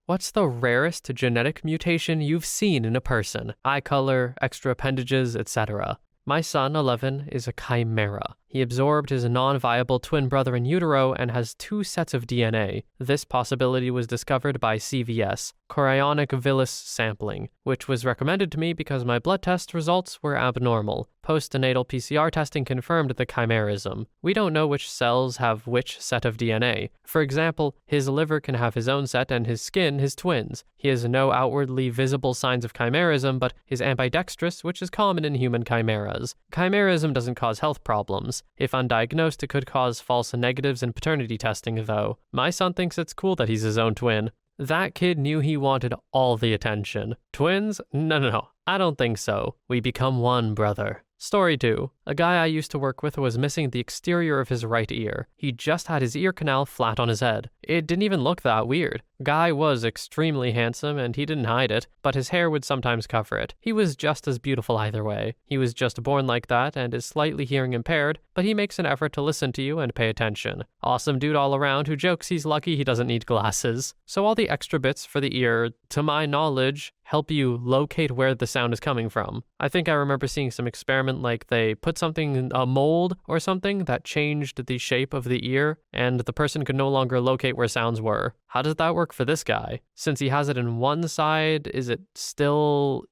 What's the rarest genetic mutation you've seen in a person? Eye color, extra appendages, etc. My son, 11, is a chimera. He absorbed his non-viable twin brother in utero and has 2 sets of DNA. This possibility was discovered by CVS, chorionic villus sampling, which was recommended to me because my blood test results were abnormal. Postnatal PCR testing confirmed the chimerism. We don't know which cells have which set of DNA. For example, his liver can have his own set and his skin his twins. He has no outwardly visible signs of chimerism, but is ambidextrous, which is common in human chimeras. Chimerism doesn't cause health problems. If undiagnosed, it could cause false negatives in paternity testing, though. My son thinks it's cool that he's his own twin. That kid knew he wanted all the attention. Twins? No. I don't think so. We become one, brother. Story 2. A guy I used to work with was missing the exterior of his right ear. He just had his ear canal flat on his head. It didn't even look that weird. Guy was extremely handsome and he didn't hide it, but his hair would sometimes cover it. He was just as beautiful either way. He was just born like that and is slightly hearing impaired, but he makes an effort to listen to you and pay attention. Awesome dude all around who jokes he's lucky he doesn't need glasses. So all the extra bits for the ear, to my knowledge, help you locate where the sound is coming from. I think I remember seeing some experiment like they put something in a mold or something that changed the shape of the ear and the person could no longer locate where sounds were. How does that work for this guy? Since he has it in one side, is it still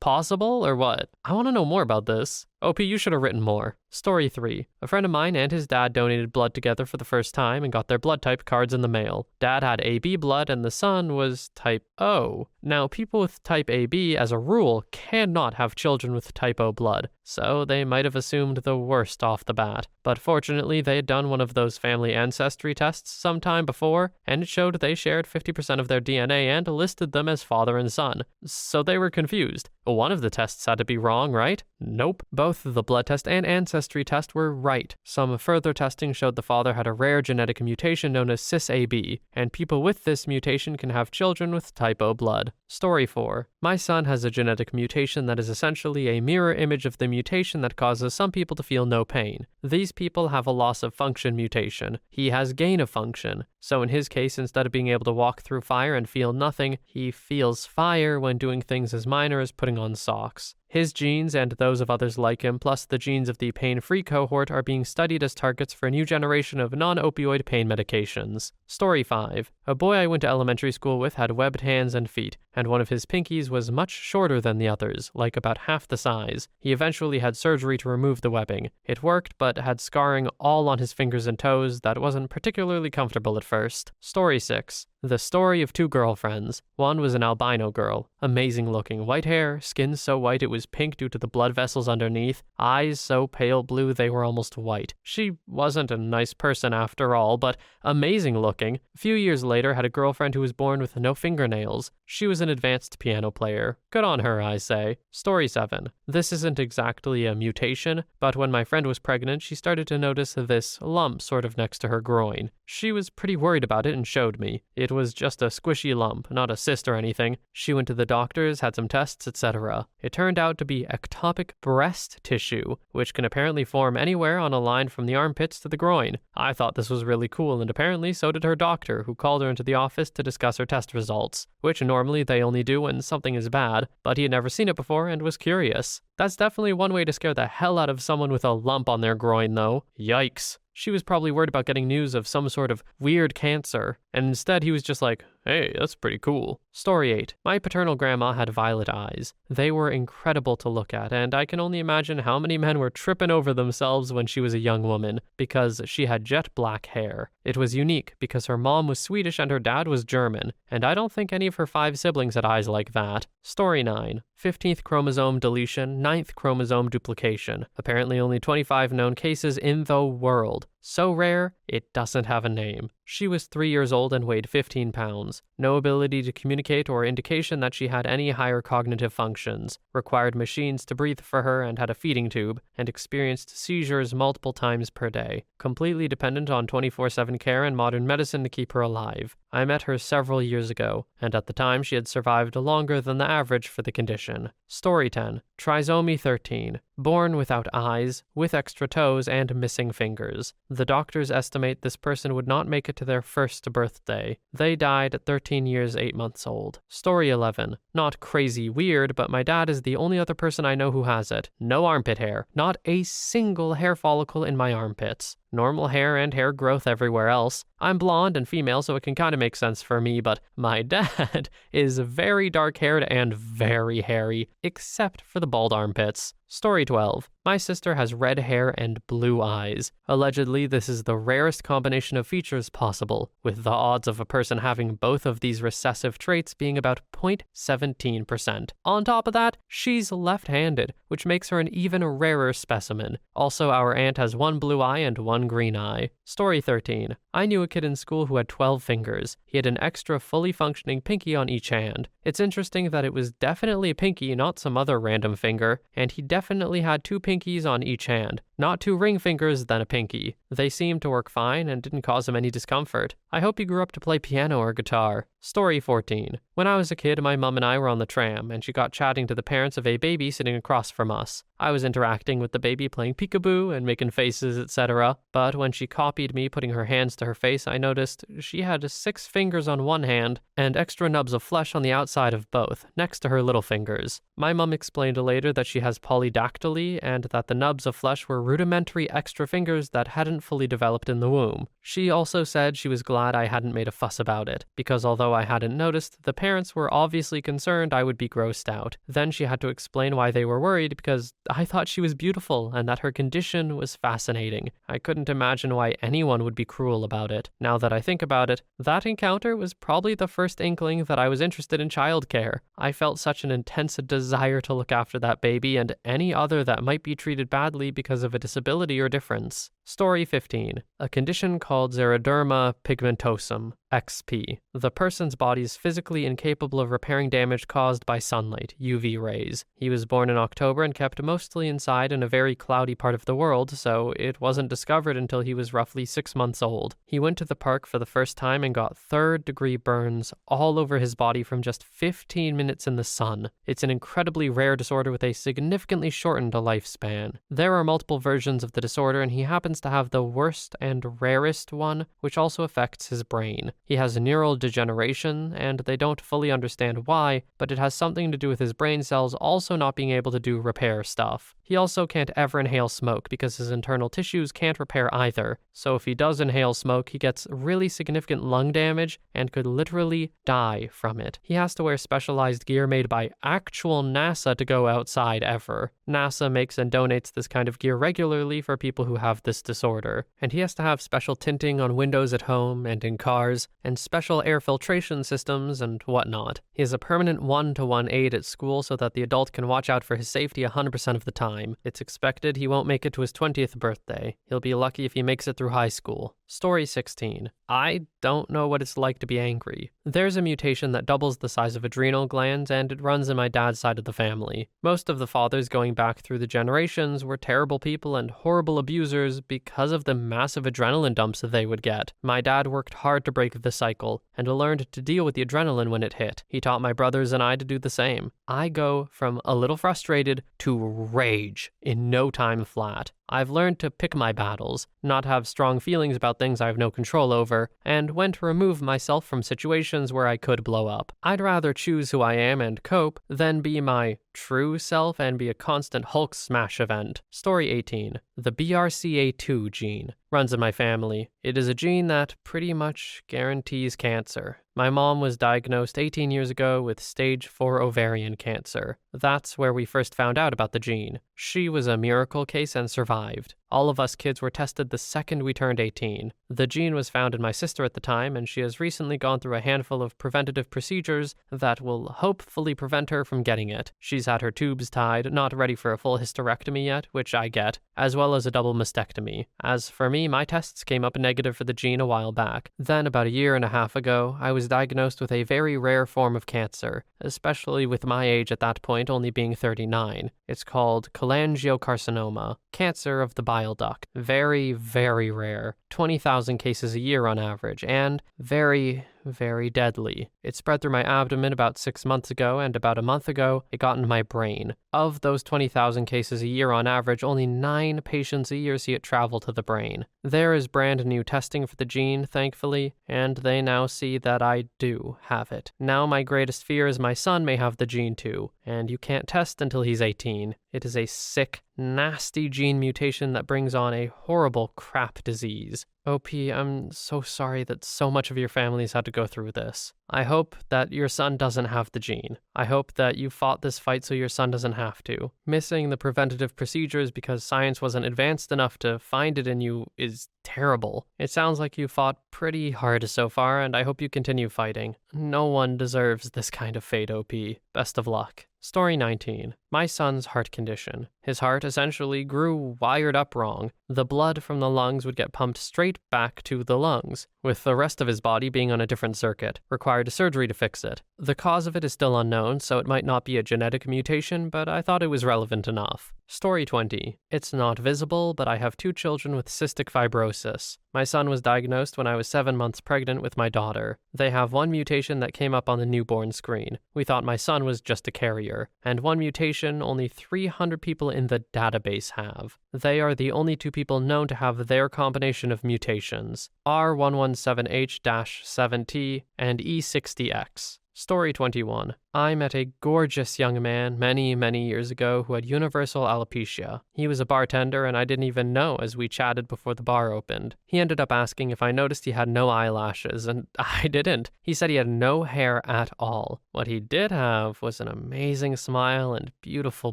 possible or what? I want to know more about this. OP, you should have written more. Story 3. A friend of mine and his dad donated blood together for the first time and got their blood type cards in the mail. Dad had AB blood and the son was type O. Now, people with type AB, as a rule, cannot have children with type O blood, so they might have assumed the worst off the bat. But fortunately, they had done one of those family ancestry tests sometime before, and it showed they shared 50% of their DNA and listed them as father and son. So they were confused. One of the tests had to be wrong, right? Nope. Both the blood test and ancestry test were right. Some further testing showed the father had a rare genetic mutation known as cis-AB, and people with this mutation can have children with type O blood. Story 4. My son has a genetic mutation that is essentially a mirror image of the mutation that causes some people to feel no pain. These people have a loss of function mutation. He has gain of function. So in his case, instead of being able to walk through fire and feel nothing, he feels fire when doing things as minor as putting on socks. His genes and those of others like him, plus the genes of the pain-free cohort, are being studied as targets for a new generation of non-opioid pain medications. Story 5. A boy I went to elementary school with had webbed hands and feet, and one of his pinkies was much shorter than the others, like about half the size. He eventually had surgery to remove the webbing. It worked, but had scarring all on his fingers and toes that wasn't particularly comfortable at first. Story 6. The story of 2 girlfriends. One was an albino girl, amazing looking, white hair, skin so white it was pink due to the blood vessels underneath, eyes so pale blue they were almost white. She wasn't a nice person after all, but amazing looking. A few years later, had a girlfriend who was born with no fingernails. She was an advanced piano player. Good on her, I say. Story 7. This isn't exactly a mutation, but when my friend was pregnant, she started to notice this lump sort of next to her groin. She was pretty worried about it and showed me. It was just a squishy lump, not a cyst or anything. She went to the doctors, had some tests, etc. It turned out to be ectopic breast tissue, which can apparently form anywhere on a line from the armpits to the groin. I thought this was really cool, and apparently so did her doctor, who called her into the office to discuss her test results, which normally they only do when something is bad, but he had never seen it before and was curious. That's definitely one way to scare the hell out of someone with a lump on their groin, though. Yikes. She was probably worried about getting news of some sort of weird cancer, and instead he was just like, hey, that's pretty cool. Story 8. My paternal grandma had violet eyes. They were incredible to look at, and I can only imagine how many men were tripping over themselves when she was a young woman, because she had jet black hair. It was unique, because her mom was Swedish and her dad was German, and I don't think any of her 5 siblings had eyes like that. Story 9. 15th chromosome deletion, 9th chromosome duplication. Apparently only 25 known cases in the world. So rare, it doesn't have a name. She was 3 years old and weighed 15 pounds. No ability to communicate or indication that she had any higher cognitive functions. Required machines to breathe for her and had a feeding tube, and experienced seizures multiple times per day. Completely dependent on 24/7 care and modern medicine to keep her alive. I met her several years ago, and at the time she had survived longer than the average for the condition. Story 10. Trisomy 13. Born without eyes, with extra toes, and missing fingers. The doctors estimate this person would not make it to their first birthday. They died at 13 years, 8 months old. Story 11. Not crazy weird, but my dad is the only other person I know who has it. No armpit hair. Not a single hair follicle in my armpits. Normal hair and hair growth everywhere else. I'm blonde and female, so it can kind of make sense for me, but my dad is very dark-haired and very hairy, except for the bald armpits. Story 12. My sister has red hair and blue eyes. Allegedly, this is the rarest combination of features possible, with the odds of a person having both of these recessive traits being about 0.17%. On top of that, she's left-handed, which makes her an even rarer specimen. Also, our aunt has one blue eye and one green eye. Story 13. I knew a kid in school who had 12 fingers. He had an extra fully functioning pinky on each hand. It's interesting that it was definitely a pinky, not some other random finger, and he definitely had 2 pinkies on each hand. Not 2 ring fingers, then a pinky. They seemed to work fine and didn't cause him any discomfort. I hope he grew up to play piano or guitar. Story 14. When I was a kid, my mom and I were on the tram, and she got chatting to the parents of a baby sitting across from us. I was interacting with the baby, playing peekaboo and making faces, etc. But when she copied me putting her hands to her face, I noticed she had 6 fingers on one hand and extra nubs of flesh on the outside of both, next to her little fingers. My mom explained later that she has polydactyly and that the nubs of flesh were rudimentary extra fingers that hadn't fully developed in the womb. She also said she was glad I hadn't made a fuss about it, because although I hadn't noticed, the parents were obviously concerned I would be grossed out. Then she had to explain why they were worried, because I thought she was beautiful and that her condition was fascinating. I couldn't imagine why anyone would be cruel about it. Now that I think about it, that encounter was probably the first inkling that I was interested in childcare. I felt such an intense desire to look after that baby and any other that might be treated badly because of a disability or difference. Story 15. A condition called xeroderma pigmentosum, XP. The person's body is physically incapable of repairing damage caused by sunlight, UV rays. He was born in October and kept mostly inside in a very cloudy part of the world, so it wasn't discovered until he was roughly 6 months old. He went to the park for the first time and got third-degree burns all over his body from just 15 minutes in the sun. It's an incredibly rare disorder with a significantly shortened lifespan. There are multiple versions of the disorder, and he happens to have the worst and rarest one, which also affects his brain. He has neural degeneration, and they don't fully understand why, but it has something to do with his brain cells also not being able to do repair stuff. He also can't ever inhale smoke because his internal tissues can't repair either. So if he does inhale smoke, he gets really significant lung damage and could literally die from it. He has to wear specialized gear made by actual NASA to go outside ever. NASA makes and donates this kind of gear regularly for people who have this disorder. And he has to have special tinting on windows at home and in cars, and special air filtration systems and whatnot. He has a permanent 1-to-1 aide at school so that the adult can watch out for his safety 100% of the time. It's expected he won't make it to his 20th birthday. He'll be lucky if he makes it through high school. Story 16. I don't know what it's like to be angry. There's a mutation that doubles the size of adrenal glands, and it runs in my dad's side of the family. Most of the fathers going back through the generations were terrible people and horrible abusers because of the massive adrenaline dumps they would get. My dad worked hard to break the cycle and learned to deal with the adrenaline when it hit. He taught my brothers and I to do the same. I go from a little frustrated to rage in no time flat. I've learned to pick my battles, not have strong feelings about things I have no control over, and when to remove myself from situations where I could blow up. I'd rather choose who I am and cope than be my true self and be a constant Hulk smash event. Story 18. The BRCA2 gene runs in my family. It is a gene that pretty much guarantees cancer. My mom was diagnosed 18 years ago with stage 4 ovarian cancer. That's where we first found out about the gene. She was a miracle case and survived. All of us kids were tested the second we turned 18. The gene was found in my sister at the time, and she has recently gone through a handful of preventative procedures that will hopefully prevent her from getting it. She's had her tubes tied, not ready for a full hysterectomy yet, which I get, as well as a double mastectomy. As for me, my tests came up negative for the gene a while back. Then, about a year and a half ago, I was diagnosed with a very rare form of cancer, especially with my age at that point only being 39. It's called cholangiocarcinoma, cancer of the bile duct. Very, very rare. 20,000 cases a year on average, and very, very deadly. It spread through my abdomen about 6 months ago, and about a month ago, it got into my brain. Of those 20,000 cases a year on average, only 9 patients a year see it travel to the brain. There is brand new testing for the gene, thankfully, and they now see that I do have it. Now my greatest fear is my son may have the gene too, and you can't test until he's 18. It is a sick, nasty gene mutation that brings on a horrible crap disease. OP, I'm so sorry that so much of your family's had to go through this. I hope that your son doesn't have the gene. I hope that you fought this fight so your son doesn't have to. Missing the preventative procedures because science wasn't advanced enough to find it in you is terrible. It sounds like you fought pretty hard so far, and I hope you continue fighting. No one deserves this kind of fate, OP. Best of luck. Story 19. My son's heart condition. His heart essentially grew wired up wrong. The blood from the lungs would get pumped straight back to the lungs, with the rest of his body being on a different circuit. Required surgery to fix it. The cause of it is still unknown, so it might not be a genetic mutation, but I thought it was relevant enough. Story 20. It's not visible, but I have 2 children with cystic fibrosis. My son was diagnosed when I was 7 months pregnant with my daughter. They have 1 mutation that came up on the newborn screen. We thought my son was just a carrier. And 1 mutation only 300 people in the database have. They are the only 2 people known to have their combination of mutations, R117H-7T and E60X. Story 21. I met a gorgeous young man many, many years ago who had universal alopecia. He was a bartender and I didn't even know as we chatted before the bar opened. He ended up asking if I noticed he had no eyelashes, and I didn't. He said he had no hair at all. What he did have was an amazing smile and beautiful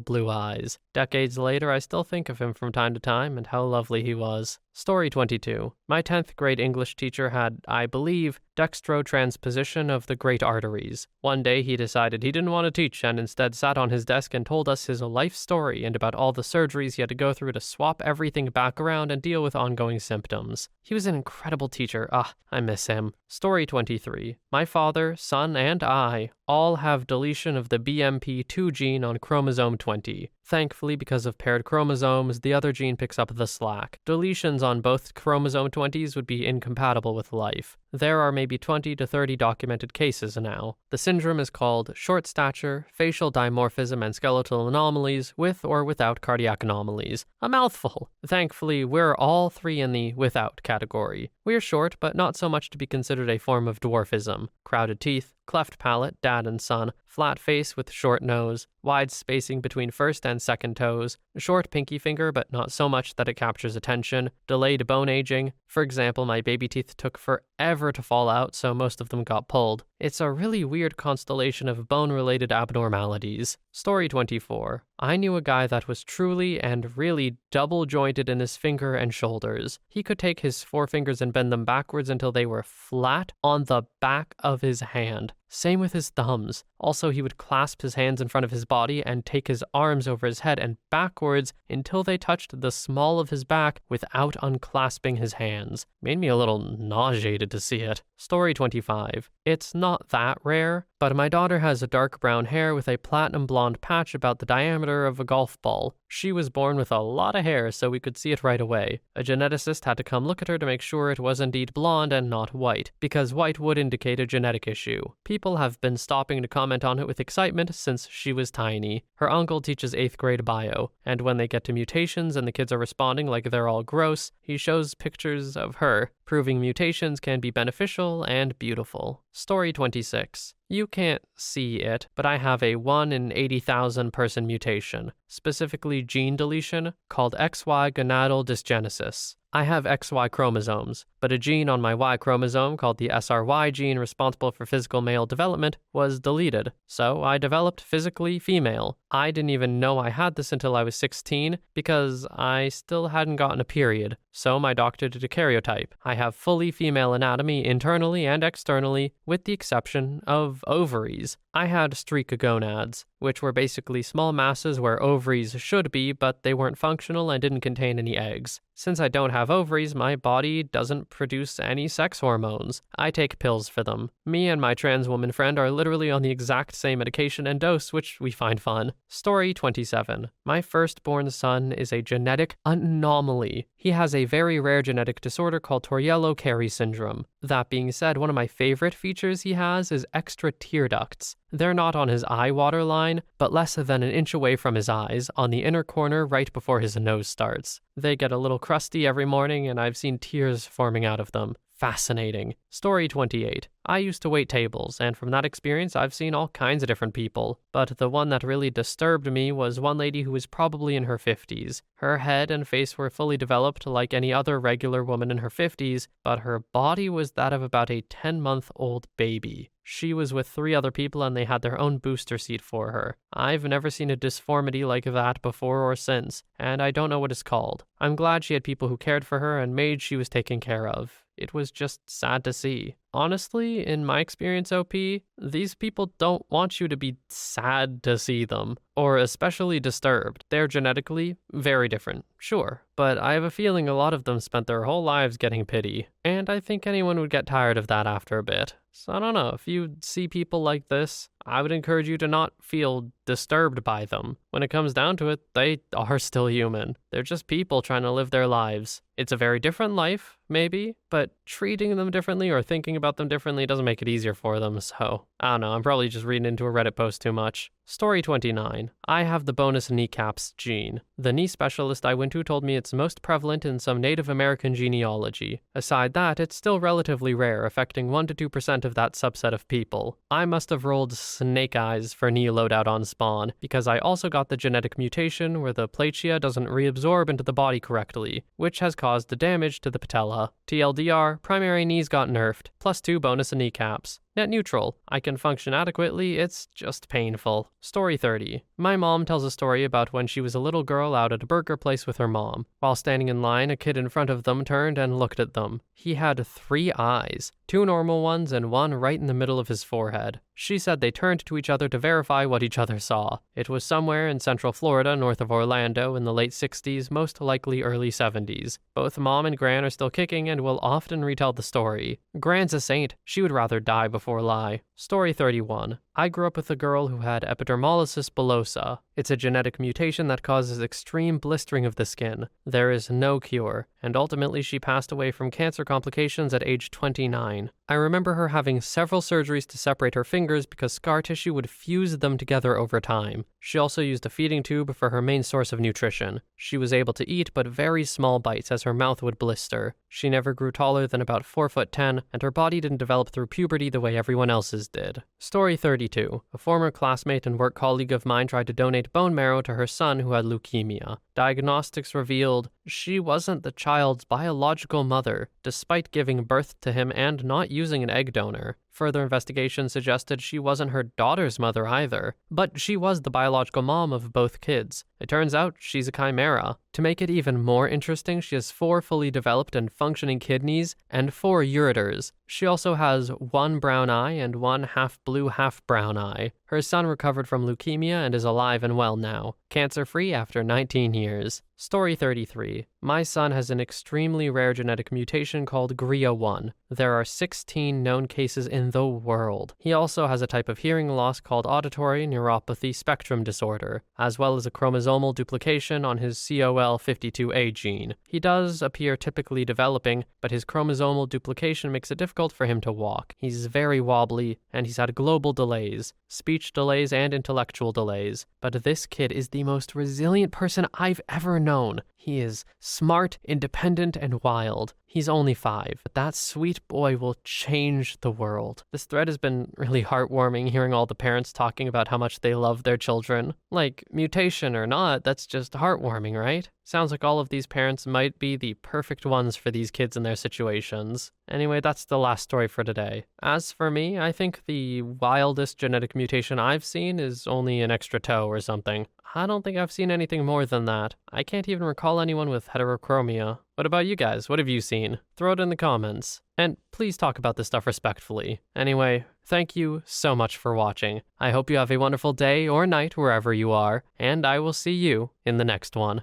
blue eyes. Decades later, I still think of him from time to time and how lovely he was. Story 22. My 10th grade English teacher had, I believe, dextrotransposition of the great arteries. One day he decided he didn't want to teach and instead sat on his desk and told us his life story and about all the surgeries he had to go through to swap everything back around and deal with ongoing symptoms. He was an incredible teacher. I miss him. Story 23. My father, son, and I all have deletion of the BMP2 gene on chromosome 20. Thankfully, because of paired chromosomes, the other gene picks up the slack. Deletions on both chromosome 20s would be incompatible with life. There are maybe 20 to 30 documented cases now. The syndrome is called short stature, facial dimorphism, and skeletal anomalies, with or without cardiac anomalies. A mouthful. Thankfully, we're all 3 in the without category. We're short, but not so much to be considered a form of dwarfism. Crowded teeth, cleft palate, dad and son, flat face with short nose, wide spacing between first and second toes, short pinky finger but not so much that it captures attention, delayed bone aging. For example, my baby teeth took forever to fall out, so most of them got pulled. It's a really weird constellation of bone-related abnormalities. Story 24. I knew a guy that was truly and really double-jointed in his finger and shoulders. He could take his forefingers and bend them backwards until they were flat on the back of his hand. Same with his thumbs. Also, he would clasp his hands in front of his body and take his arms over his head and backwards until they touched the small of his back without unclasping his hands. Made me a little nauseated to see it. Story 25. It's not that rare, but my daughter has a dark brown hair with a platinum blonde patch about the diameter of a golf ball. She was born with a lot of hair, so we could see it right away. A geneticist had to come look at her to make sure it was indeed blonde and not white, because white would indicate a genetic issue. People have been stopping to comment on it with excitement since she was tiny. Her uncle teaches 8th grade bio, and when they get to mutations and the kids are responding like they're all gross, he shows pictures of her, proving mutations can be beneficial and beautiful. Story 26. You can't see it, but I have a 1 in 80,000 person mutation, specifically gene deletion, called XY gonadal disgenesis. I have XY chromosomes, but a gene on my Y chromosome called the SRY gene responsible for physical male development was deleted, so I developed physically female. I didn't even know I had this until I was 16 because I still hadn't gotten a period, so my doctor did a karyotype. I have fully female anatomy internally and externally, with the exception of ovaries. I had streakogonads, which were basically small masses where ovaries should be, but they weren't functional and didn't contain any eggs. Since I don't have ovaries, my body doesn't produce any sex hormones. I take pills for them. Me and my trans woman friend are literally on the exact same medication and dose, which we find fun. Story 27. My firstborn son is a genetic anomaly. He has a very rare genetic disorder called Torriello-Carey syndrome. That being said, one of my favorite features he has is extra tear ducts. They're not on his eye waterline, but less than an inch away from his eyes, on the inner corner right before his nose starts. They get a little crusty every morning, and I've seen tears forming out of them. Fascinating. Story 28. I used to wait tables, and from that experience I've seen all kinds of different people, but the one that really disturbed me was one lady who was probably in her 50s. Her head and face were fully developed like any other regular woman in her 50s, but her body was that of about a 10-month-old baby. She was with 3 other people and they had their own booster seat for her. I've never seen a disformity like that before or since, and I don't know what it's called. I'm glad she had people who cared for her and made she was taken care of. It was just sad to see. Honestly, in my experience, OP, these people don't want you to be sad to see them, or especially disturbed. They're genetically very different, sure, but I have a feeling a lot of them spent their whole lives getting pity, and I think anyone would get tired of that after a bit. So I don't know, if you see people like this, I would encourage you to not feel disturbed by them. When it comes down to it, they are still human. They're just people trying to live their lives. It's a very different life, maybe, but treating them differently or thinking about them differently doesn't make it easier for them, so I don't know, I'm probably just reading into a Reddit post too much. Story 29. I have the bonus kneecaps gene. The knee specialist I went to told me it's most prevalent in some Native American genealogy. Aside that, it's still relatively rare, affecting 1 to 2% of that subset of people. I must have rolled snake eyes for knee loadout on spawn, because I also got the genetic mutation where the platia doesn't reabsorb into the body correctly, which has caused the damage to the patella. TLDR, primary knees got nerfed, +2 bonus kneecaps. Net neutral. I can function adequately, it's just painful. Story 30. My mom tells a story about when she was a little girl out at a burger place with her mom. While standing in line, a kid in front of them turned and looked at them. He had 3 eyes, 2 normal ones and 1 right in the middle of his forehead. She said they turned to each other to verify what each other saw. It was somewhere in central Florida, north of Orlando, in the late 60s, most likely early 70s. Both Mom and Gran are still kicking and will often retell the story. Gran's a saint. She would rather die before lie. Story 31. I grew up with a girl who had epidermolysis bullosa. It's a genetic mutation that causes extreme blistering of the skin. There is no cure, and ultimately she passed away from cancer complications at age 29. I remember her having several surgeries to separate her fingers because scar tissue would fuse them together over time. She also used a feeding tube for her main source of nutrition. She was able to eat but very small bites as her mouth would blister. She never grew taller than about 4'10", and her body didn't develop through puberty the way everyone else's did. Story 32. A former classmate and work colleague of mine tried to donate bone marrow to her son who had leukemia. Diagnostics revealed she wasn't the child's biological mother, despite giving birth to him and not using an egg donor. Further investigation suggested she wasn't her daughter's mother either, but she was the biological mom of both kids. It turns out she's a chimera. To make it even more interesting, she has 4 fully developed and functioning kidneys and 4 ureters. She also has 1 brown eye and 1 half blue, half brown eye. Her son recovered from leukemia and is alive and well now, cancer-free after 19 years. Story 33. My son has an extremely rare genetic mutation called GRIA1. There are 16 known cases in the world. He also has a type of hearing loss called auditory neuropathy spectrum disorder, as well as a chromosomal duplication on his COL52A gene. He does appear typically developing, but his chromosomal duplication makes it difficult for him to walk. He's very wobbly, and he's had global delays, speech delays, and intellectual delays. But this kid is the most resilient person I've ever known. He is smart, independent, and wild. He's only 5, but that sweet boy will change the world. This thread has been really heartwarming, hearing all the parents talking about how much they love their children. Like, mutation or not, that's just heartwarming, right? Sounds like all of these parents might be the perfect ones for these kids in their situations. Anyway, that's the last story for today. As for me, I think the wildest genetic mutation I've seen is only an extra toe or something. I don't think I've seen anything more than that. I can't even recall anyone with heterochromia. What about you guys? What have you seen? Throw it in the comments. And please talk about this stuff respectfully. Anyway, thank you so much for watching. I hope you have a wonderful day or night wherever you are, and I will see you in the next one.